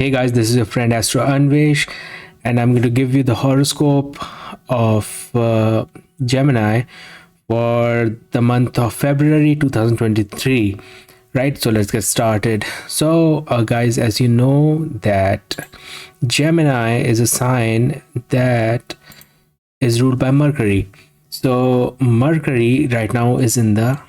Hey guys, this is your friend Astro Anvesh, and I'm going to give you the horoscope of Gemini for the month of February 2023. Right, so let's get started. So, guys, as you know, that Gemini is a sign that is ruled by Mercury. So, Mercury right now is in the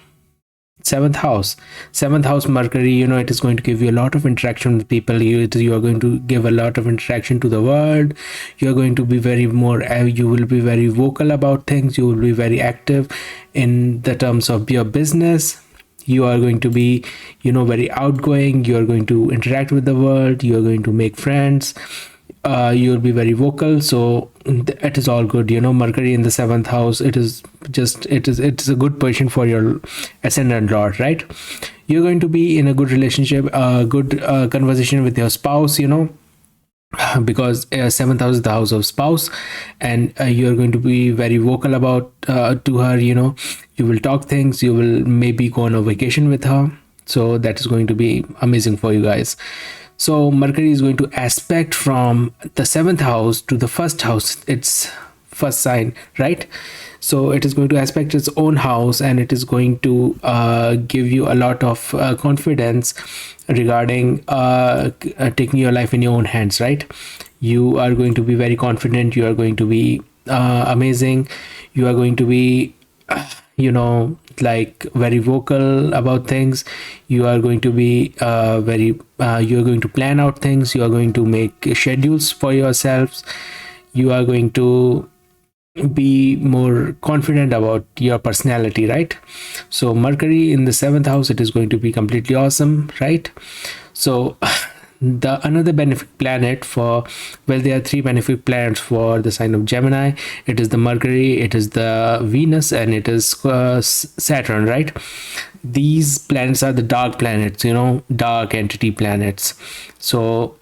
seventh house. Mercury, it is going to give you a lot of interaction with people. You are going to give a lot of interaction to the world. You are going to be you will be very vocal about things. You will be very active in the terms of your business. You are going to be very outgoing. You are going to interact with the world. You are going to make friends. You'll be very vocal, so it is all good. Mercury in the seventh house, it is a good position for your ascendant lord, right? You're going to be in a good relationship, good conversation with your spouse, because seventh house is the house of spouse, and you're going to be very vocal about to her. You will talk things. You will maybe go on a vacation with her, so that is going to be amazing for you guys. So Mercury is going to aspect from the seventh house to the first house, its first sign, right? So it is going to aspect its own house, and it is going to give you a lot of confidence regarding taking your life in your own hands, right? You are going to be very confident. You are going to be amazing. You are going to be like very vocal about things. You are going to be you are going to plan out things. You are going to make schedules for yourselves. You are going to be more confident about your personality, right? So Mercury in the seventh house, it is going to be completely awesome, right? So the another benefic planet for, well, there are three benefic planets for the sign of Gemini. It is the Mercury, it is the Venus, and it is Saturn, right? These planets are the dark planets, dark entity planets. So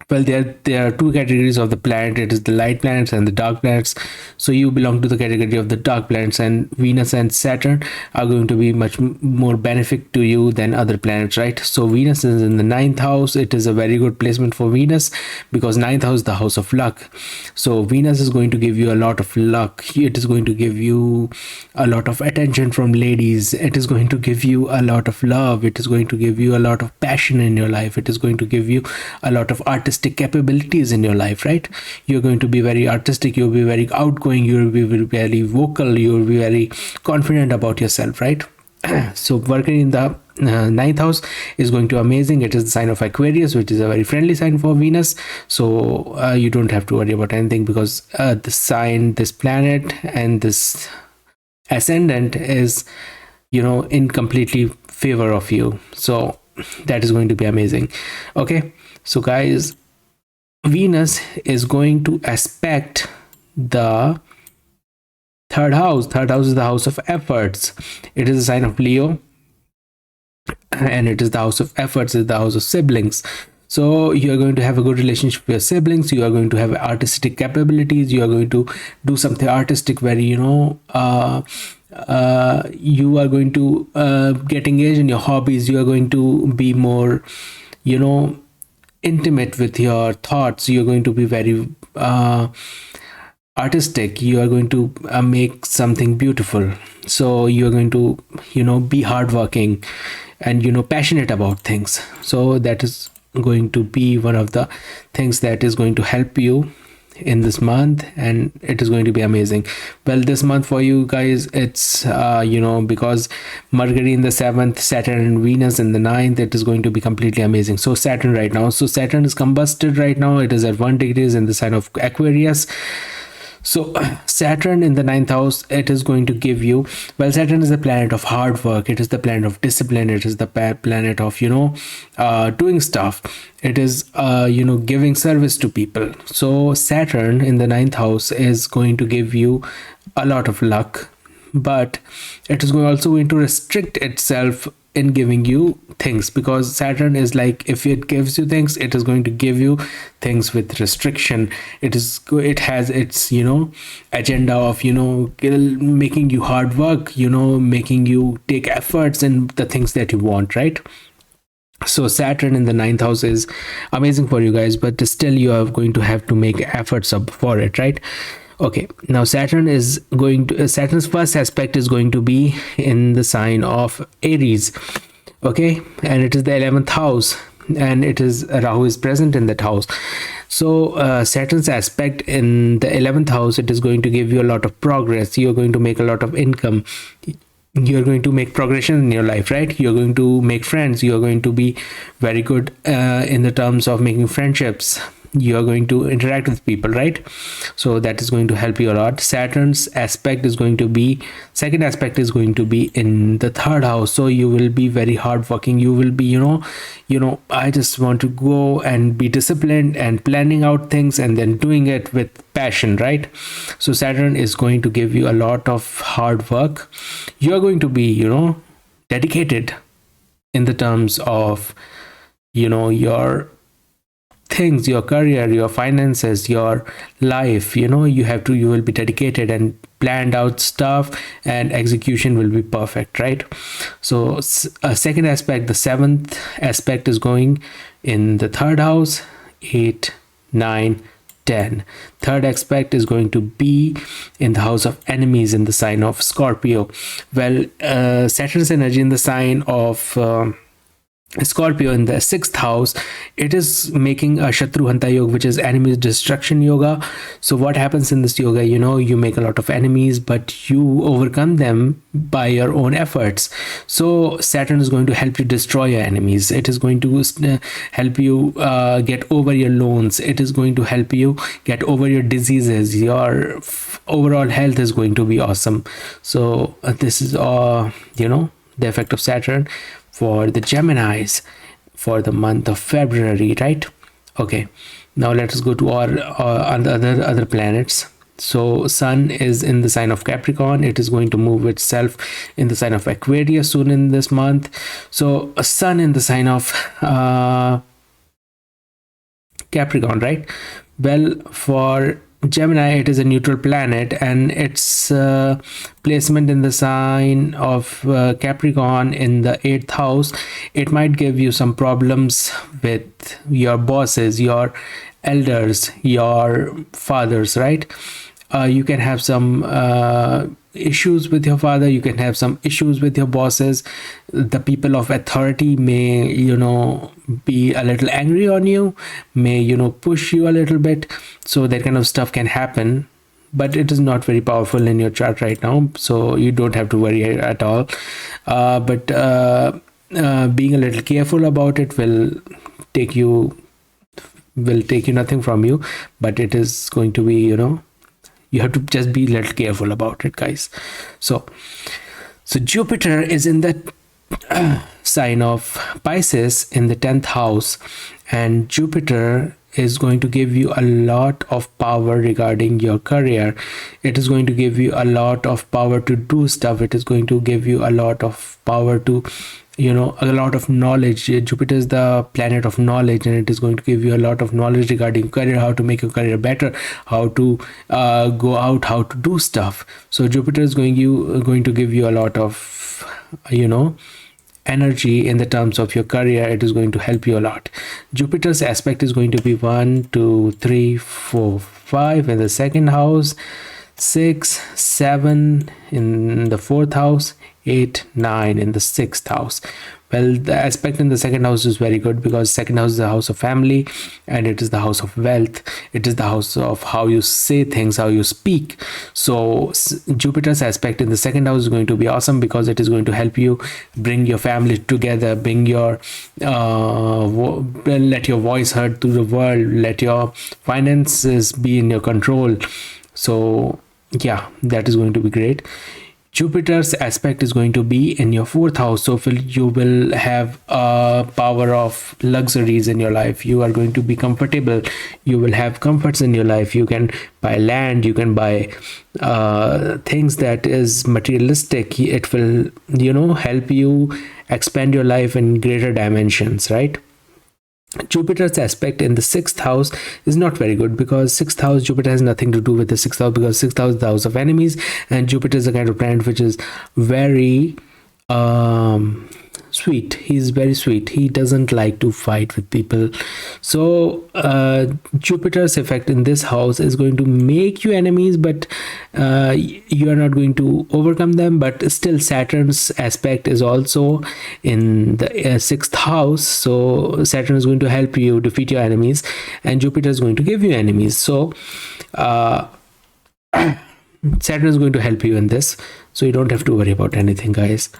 well, there are two categories of the planet. It is the light planets and the dark planets. So you belong to the category of the dark planets, and Venus and Saturn are going to be much more benefic to you than other planets, right? So Venus is in the ninth house. It is a very good placement for Venus, because ninth house is the house of luck. So Venus is going to give you a lot of luck. It is going to give you a lot of attention from ladies. It is going to give you a lot of love. It is going to give you a lot of passion in your life. It is going to give you a lot of artistic capabilities in your life, right? You're going to be very artistic. You'll be very outgoing. You'll be very vocal. You'll be very confident about yourself, right? So working in the ninth house is going to amazing. It is the sign of Aquarius, which is a very friendly sign for Venus. So you don't have to worry about anything, because this planet and this ascendant is in completely favor of you. So that is going to be amazing. Okay, so guys, Venus is going to aspect the third house. Third house is the house of efforts. It is a sign of Leo, and it is the house of efforts, is the house of siblings. So you are going to have a good relationship with your siblings. You are going to have artistic capabilities. You are going to do something artistic, very you are going to get engaged in your hobbies. You are going to be more intimate with your thoughts. You're going to be very artistic. You are going to make something beautiful. So you're going to be hardworking and passionate about things. So that is going to be one of the things that is going to help you in this month, and it is going to be amazing. Well, this month for you guys, it's because Mercury in the seventh, Saturn and Venus in the ninth, it is going to be completely amazing. So Saturn right now, Saturn is combusted right now. It is at 1 degrees in the sign of Aquarius. So Saturn in the ninth house, it is going to give you, well, Saturn is the planet of hard work. It is the planet of discipline. It is the planet of doing stuff. It is giving service to people. So Saturn in the ninth house is going to give you a lot of luck, but it is also going to restrict itself in giving you things, because Saturn is like, if it gives you things, it is going to give you things with restriction. It has its agenda of making you hard work, making you take efforts in the things that you want, right? So Saturn in the ninth house is amazing for you guys, but still you are going to have to make efforts up for it, right? Okay, now Saturn's first aspect is going to be in the sign of Aries. Okay, and it is the 11th house, and it is Rahu is present in that house. So Saturn's aspect in the 11th house, it is going to give you a lot of progress. You're going to make a lot of income, you're going to make progression in your life, right? You're going to make friends, you're going to be very good in the terms of making friendships, you are going to interact with people, right? So that is going to help you a lot. Saturn's aspect is going to be, second aspect is going to be in the third house. So you will be very hardworking, you will be, I just want to go and be disciplined and planning out things and then doing it with passion, right? So Saturn is going to give you a lot of hard work. You are going to be, dedicated in the terms of, your things, your career, your finances, your life. You will be dedicated and planned out stuff, and execution will be perfect, right? So second aspect, the seventh aspect, is going in the third house, 8, 9, 10. Third aspect is going to be in the house of enemies, in the sign of Scorpio. Well, Saturn's energy in the sign of Scorpio in the sixth house, it is making a Shatru Hanta Yoga, which is enemies destruction yoga. So what happens in this yoga, you make a lot of enemies, but you overcome them by your own efforts. So Saturn is going to help you destroy your enemies. It is going to help you get over your loans. It is going to help you get over your diseases. Your overall health is going to be awesome. So this is the effect of Saturn for the Geminis for the month of February, right? Okay, now let us go to our other planets. So Sun is in the sign of Capricorn. It is going to move itself in the sign of Aquarius soon in this month. So a Sun in the sign of Capricorn, right? Well, for Gemini, it is a neutral planet, and its placement in the sign of Capricorn in the 8th house, it might give you some problems with your bosses, your elders, your fathers, right? You can have some issues with your father, you can have some issues with your bosses. The people of authority may be a little angry on you, may push you a little bit. So that kind of stuff can happen, but it is not very powerful in your chart right now, so you don't have to worry at all. But being a little careful about it will take you nothing from you, but it is going to be, you have to just be a little careful about it, guys. So Jupiter is in the sign of Pisces in the 10th house, and Jupiter is going to give you a lot of power regarding your career. It is going to give you a lot of power to do stuff. It is going to give you a lot of power to a lot of knowledge. Jupiter is the planet of knowledge, and it is going to give you a lot of knowledge regarding career, how to make your career better, how to go out, how to do stuff. So Jupiter is going to give you a lot of energy in the terms of your career. It is going to help you a lot. Jupiter's aspect is going to be 1, 2, 3, 4, 5 in the second house, 6, 7 in the fourth house, 8, 9 in the sixth house. Well, the aspect in the second house is very good, because second house is the house of family, and it is the house of wealth. It is the house of how you say things, how you speak. So Jupiter's aspect in the second house is going to be awesome, because it is going to help you bring your family together, bring your let your voice heard to the world, let your finances be in your control. So yeah, that is going to be great. Jupiter's aspect is going to be in your fourth house, so you will have a power of luxuries in your life. You are going to be comfortable, you will have comforts in your life. You can buy land, you can buy things that is materialistic. It will help you expand your life in greater dimensions, right? Jupiter's aspect in the sixth house is not very good, because sixth house, Jupiter has nothing to do with the sixth house, because sixth house is the house of enemies, and Jupiter is a kind of planet which is very sweet. He's very sweet. He doesn't like to fight with people. So Jupiter's effect in this house is going to make you enemies, but you are not going to overcome them. But still, Saturn's aspect is also in the sixth house, so Saturn is going to help you defeat your enemies, and Jupiter is going to give you enemies. So Saturn is going to help you in this, so you don't have to worry about anything, guys.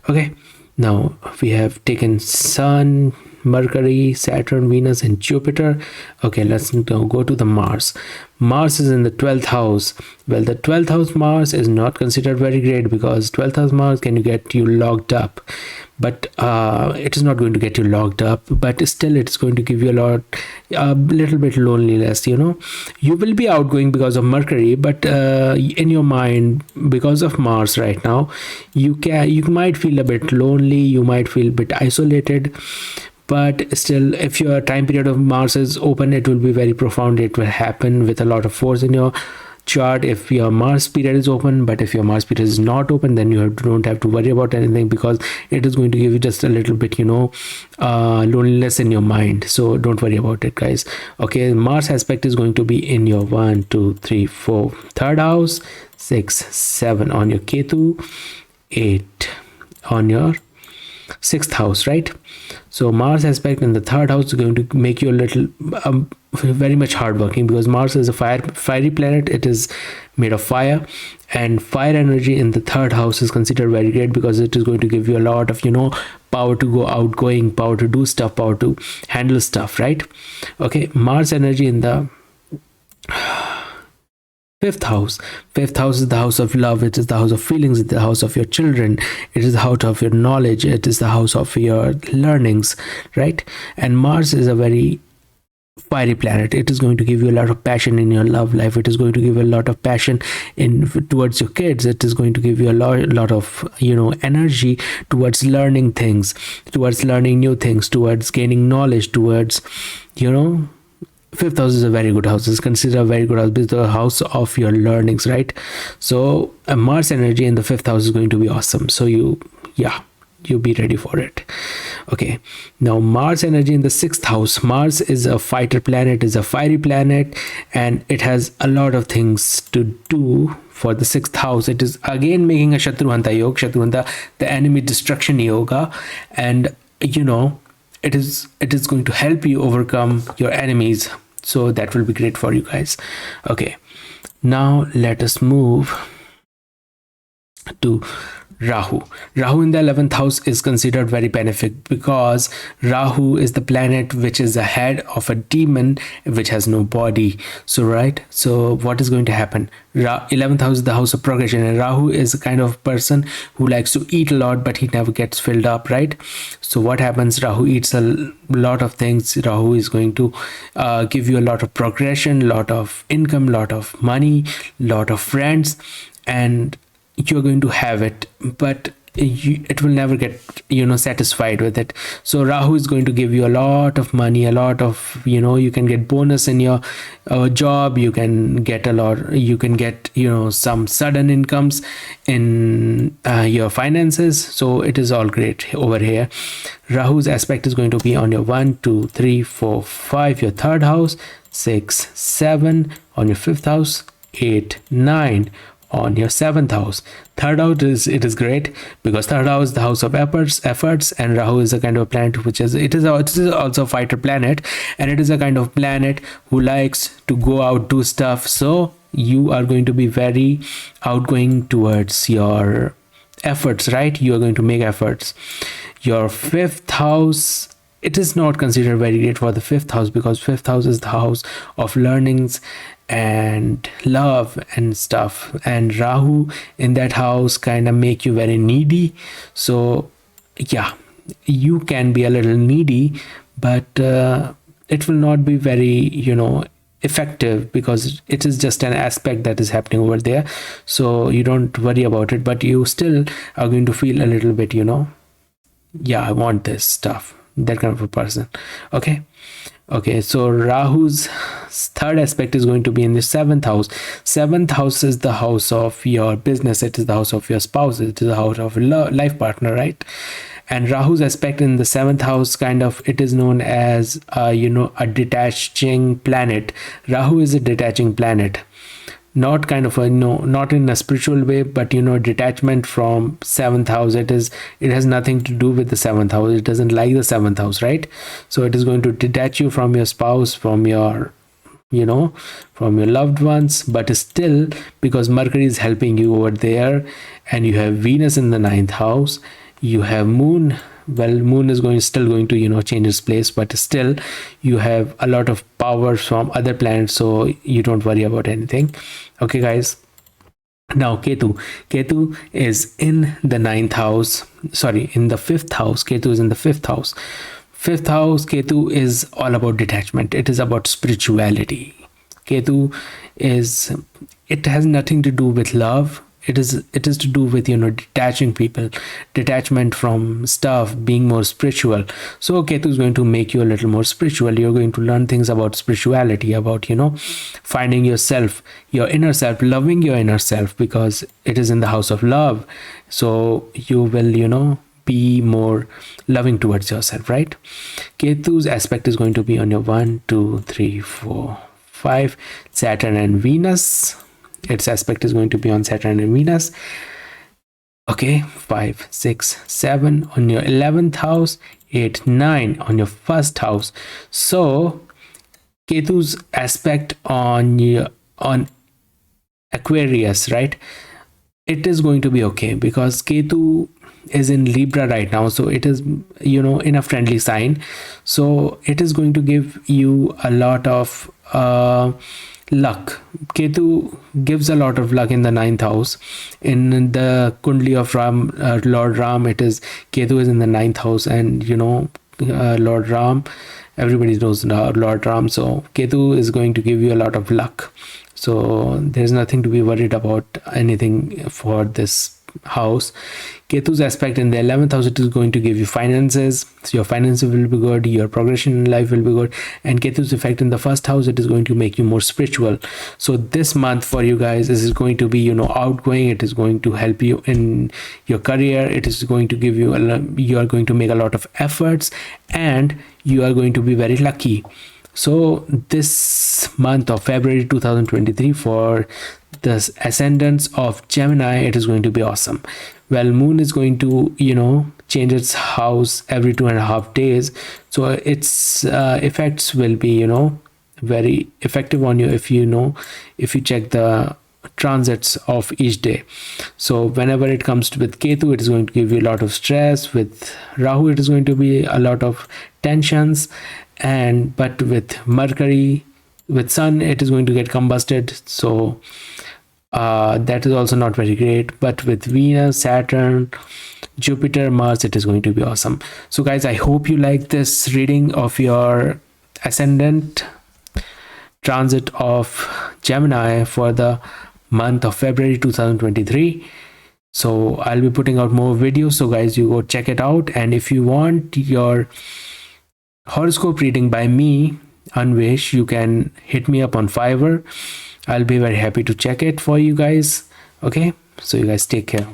Okay, now we have taken Sun, Mercury, Saturn, Venus, and Jupiter. Okay, let's now go to the Mars. Mars is in the 12th house. Well, the 12th house Mars is not considered very great, because 12th house Mars can get you locked up, but it is not going to get you locked up, but still it's going to give you a little bit loneliness. You know, you will be outgoing because of Mercury, but in your mind, because of Mars right now, you might feel a bit lonely, you might feel a bit isolated. But still, if your time period of Mars is open, it will be very profound. It will happen with a lot of force in your chart if your Mars period is open. But if your Mars period is not open, then you don't have to worry about anything, because it is going to give you just a little bit, loneliness in your mind. So don't worry about it, guys. Okay, Mars aspect is going to be in your 1, 2, 3, 4 third house, 6, 7 on your Ketu, 8 on your sixth house, right? So Mars aspect in the third house is going to make you a little very much hardworking, because Mars is a fiery planet. It is made of fire, and fire energy in the third house is considered very great, because it is going to give you a lot of power to go outgoing, power to do stuff, power to handle stuff, right? Okay, Mars energy in the fifth house. Fifth house is the house of love. It is the house of feelings. It's the house of your children. It is the house of your knowledge. It is the house of your learnings, right? And Mars is a very fiery planet. It is going to give you a lot of passion in your love life. It is going to give you a lot of passion towards your kids. It is going to give you a lot of energy towards learning things, towards learning new things, towards gaining knowledge, towards fifth house is a very good house. It's considered a very good house. It's the house of your learnings, right? So Mars energy in the fifth house is going to be awesome. So you be ready for it. Okay, now Mars energy in the sixth house. Mars is a fighter planet, is a fiery planet, and it has a lot of things to do for the sixth house. It is again making a Shatruhanta yoga, Shatruhanta, the enemy destruction yoga, and it is going to help you overcome your enemies. So that will be great for you guys. Okay, now let us move to Rahu. Rahu in the 11th house is considered very benefic, because Rahu is the planet which is the head of a demon which has no body. So what is going to happen? 11th house is the house of progression, and Rahu is a kind of person who likes to eat a lot, but he never gets filled up, right? So what happens? Rahu eats a lot of things. Rahu is going to give you a lot of progression, lot of income, lot of money, lot of friends, and you're going to have it, but it will never get satisfied with it. So Rahu is going to give you a lot of money, a lot of you can get bonus in your job, you can get some sudden incomes in your finances. So it is all great over here. Rahu's aspect is going to be on your 1, 2, 3, 4, 5 your third house, 6, 7 on your fifth house, 8, 9 on your seventh house. Third house is great, because third house is the house of efforts, and Rahu is a kind of planet which is also a fighter planet, and it is a kind of planet who likes to go out, do stuff. So you are going to be very outgoing towards your efforts, right? You are going to make efforts. Your fifth house, it is not considered very great for the fifth house, because fifth house is the house of learnings and love and stuff, and Rahu in that house kind of make you very needy. So you can be a little needy, but it will not be very effective, because it is just an aspect that is happening over there. So you don't worry about it, but you still are going to feel a little bit I want this stuff, that kind of a person. Okay, so Rahu's third aspect is going to be in the seventh house. Seventh house is the house of your business. It is the house of your spouse. It is the house of life partner, right? And Rahu's aspect in the 7th house, kind of, it is known as a detaching planet. Rahu is a detaching planet, not kind of a not in a spiritual way, but detachment from 7th house. It has nothing to do with the 7th house. It doesn't like the 7th house, right? So it is going to detach you from your spouse, from your from your loved ones. But still, because Mercury is helping you over there, and you have Venus in the 9th house, you have Moon. Well, Moon is still going to change its place, but still you have a lot of power from other planets, so you don't worry about anything. Okay guys, now Ketu is in the 9th house, sorry, in the 5th house. Ketu is in the 5th house. 5th house, Ketu is all about detachment. It is about spirituality. Ketu it has nothing to do with love. It is to do with detaching people, detachment from stuff, being more spiritual. So Ketu is going to make you a little more spiritual. You're going to learn things about spirituality, about finding yourself, your inner self, loving your inner self, because it is in the house of love. So you will be more loving towards yourself, right? Ketu's aspect is going to be on your 1, 2, 3, 4, 5 Saturn and Venus. Its aspect is going to be on Saturn and Venus. Okay, 5, 6, 7 on your 11th house, 8, 9 on your 1st house. So Ketu's aspect on Aquarius, right? It is going to be okay, because Ketu is in Libra right now, so it is in a friendly sign. So it is going to give you a lot of luck. Ketu gives a lot of luck in the 9th house. In the Kundli of Ram, Lord Ram, it is Ketu is in the 9th house, and Lord Ram, everybody knows Lord Ram. So Ketu is going to give you a lot of luck. So there's nothing to be worried about anything for this house. Ketu's aspect in the 11th house, it is going to give you finances. So your finances will be good, your progression in life will be good. And Ketu's effect in the 1st house, it is going to make you more spiritual. So this month for you guys, this is going to be outgoing. It is going to help you in your career. It is going to give you you are going to make a lot of efforts, and you are going to be very lucky. So this month of February 2023, for the ascendants of Gemini, it is going to be awesome. Well, Moon is going to change its house every 2.5 days, so its effects will be very effective on you if you check the transits of each day. So whenever it comes to with Ketu, it is going to give you a lot of stress. With Rahu, it is going to be a lot of tensions. But with Mercury, with Sun, it is going to get combusted, so that is also not very great. But with Venus, Saturn, Jupiter, Mars, it is going to be awesome. So guys, I hope you like this reading of your ascendant transit of Gemini for the month of February 2023. So I'll be putting out more videos, so guys, you go check it out. And if you want your horoscope reading by me, Anvesh, you can hit me up on Fiverr. I'll be very happy to check it for you guys. Okay, so you guys take care.